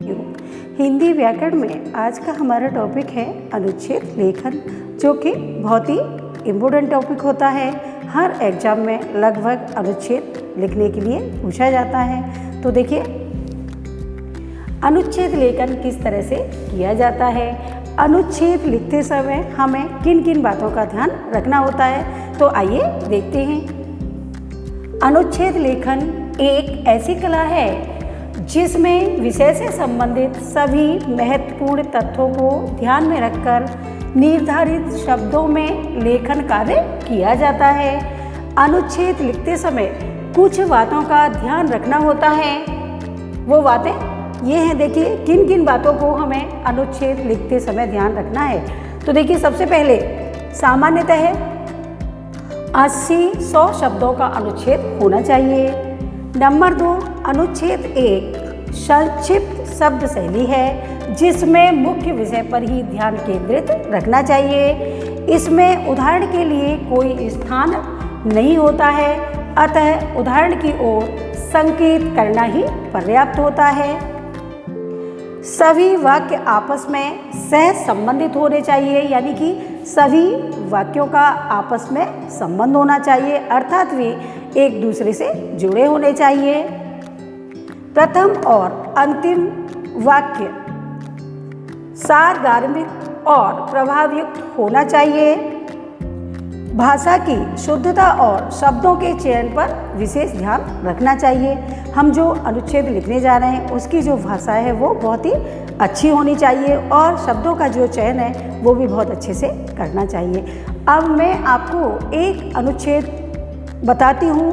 हिंदी व्याकरण में आज का हमारा टॉपिक है अनुच्छेद लेखन, जो कि बहुत ही इम्पोर्टेंट टॉपिक होता है। हर एग्जाम में लगभग अनुच्छेद लिखने के लिए पूछा जाता है। तो देखिए, अनुच्छेद लेखन किस तरह से किया जाता है। अनुच्छेद लिखते समय हमें किन किन बातों का ध्यान रखना होता है, तो आइए देखते हैं। अनुच्छेद लेखन एक ऐसी कला है जिसमें विषय से संबंधित सभी महत्वपूर्ण तथ्यों को ध्यान में रखकर निर्धारित शब्दों में लेखन कार्य किया जाता है। अनुच्छेद लिखते समय कुछ बातों का ध्यान रखना होता है। वो बातें ये हैं, देखिए किन किन बातों को हमें अनुच्छेद लिखते समय ध्यान रखना है। तो देखिए, सबसे पहले सामान्यतः 80-100 शब्दों का अनुच्छेद होना चाहिए। नंबर 2, अनुच्छेद एक संक्षिप्त शब्द शैली है जिसमें मुख्य विषय पर ही ध्यान केंद्रित रखना चाहिए। इसमें उदाहरण के लिए कोई स्थान नहीं होता है, अतः उदाहरण की ओर संकेत करना ही पर्याप्त होता है। सभी वाक्य आपस में सह संबंधित होने चाहिए, यानी कि सभी वाक्यों का आपस में संबंध होना चाहिए, अर्थात वे एक दूसरे से जुड़े होने चाहिए। प्रथम और अंतिम वाक्य सारगार्भिक और प्रभावयुक्त होना चाहिए। भाषा की शुद्धता और शब्दों के चयन पर विशेष ध्यान रखना चाहिए। हम जो अनुच्छेद लिखने जा रहे हैं उसकी जो भाषा है वो बहुत ही अच्छी होनी चाहिए और शब्दों का जो चयन है वो भी बहुत अच्छे से करना चाहिए। अब मैं आपको एक अनुच्छेद बताती हूँ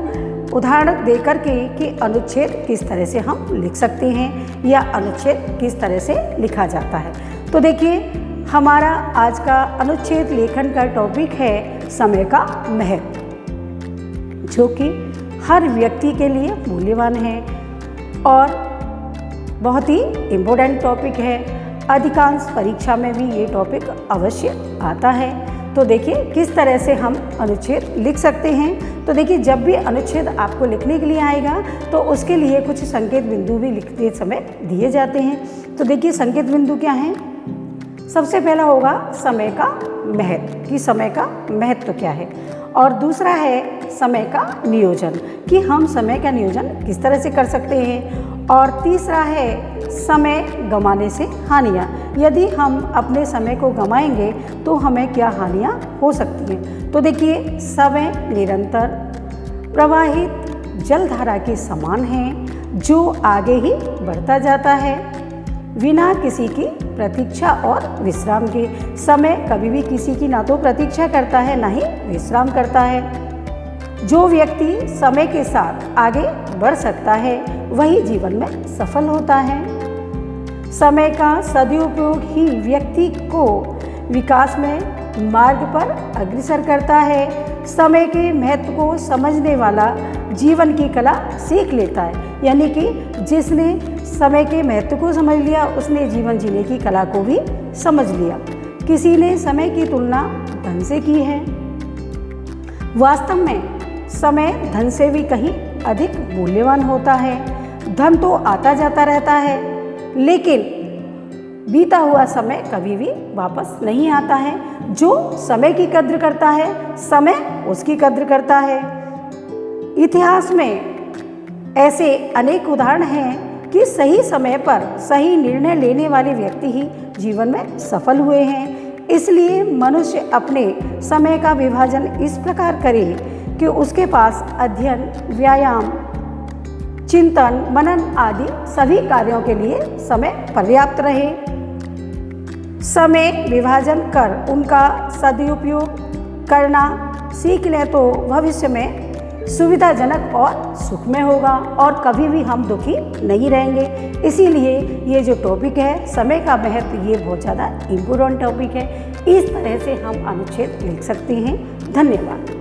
उदाहरण देकर के कि अनुच्छेद किस तरह से हम लिख सकते हैं या अनुच्छेद किस तरह से लिखा जाता है। तो देखिए, हमारा आज का अनुच्छेद लेखन का टॉपिक है समय का महत्व, जो कि हर व्यक्ति के लिए मूल्यवान है और बहुत ही इम्पोर्टेंट टॉपिक है। अधिकांश परीक्षा में भी ये टॉपिक अवश्य आता है। तो देखिए किस तरह से हम अनुच्छेद लिख सकते हैं। तो देखिए, जब भी अनुच्छेद आपको लिखने के लिए आएगा तो उसके लिए कुछ संकेत बिंदु भी लिखते समय दिए जाते हैं। तो देखिए, संकेत बिंदु क्या हैं। सबसे पहला होगा समय का महत्व, कि समय का महत्व क्या है, और दूसरा है समय का नियोजन, कि हम समय का नियोजन किस तरह से कर सकते हैं, और तीसरा है समय गंवाने से हानियाँ, यदि हम अपने समय को गंवाएंगे तो हमें क्या हानियाँ हो सकती हैं। तो देखिए, समय निरंतर प्रवाहित जलधारा के समान है जो आगे ही बढ़ता जाता है बिना किसी की प्रतीक्षा और विश्राम के। समय कभी भी किसी की ना तो प्रतीक्षा करता है ना ही विश्राम करता है। जो व्यक्ति समय के साथ आगे बढ़ सकता है वही जीवन में सफल होता है। समय का सदुपयोग ही व्यक्ति को विकास में मार्ग पर अग्रसर करता है। समय के महत्व को समझने वाला जीवन की कला सीख लेता है, यानी कि जिसने समय के महत्व को समझ लिया उसने जीवन जीने की कला को भी समझ लिया। किसी ने समय की तुलना धन से की है। वास्तव में समय धन से भी कहीं अधिक मूल्यवान होता है। धन तो आता जाता रहता है, लेकिन बीता हुआ समय कभी भी वापस नहीं आता है। जो समय की कद्र करता है, समय उसकी कद्र करता है। इतिहास में ऐसे अनेक उदाहरण हैं कि सही समय पर सही निर्णय लेने वाले व्यक्ति ही जीवन में सफल हुए हैं। इसलिए मनुष्य अपने समय का विभाजन इस प्रकार करे कि उसके पास अध्ययन, व्यायाम, चिंतन, मनन आदि सभी कार्यों के लिए समय पर्याप्त रहे। समय विभाजन कर उनका सदुपयोग करना सीख लें तो भविष्य में सुविधाजनक और सुखमय होगा और कभी भी हम दुखी नहीं रहेंगे। इसीलिए ये जो टॉपिक है समय का महत्व, ये बहुत ज़्यादा इम्पोर्टेंट टॉपिक है। इस तरह से हम अनुच्छेद लिख सकते हैं। धन्यवाद।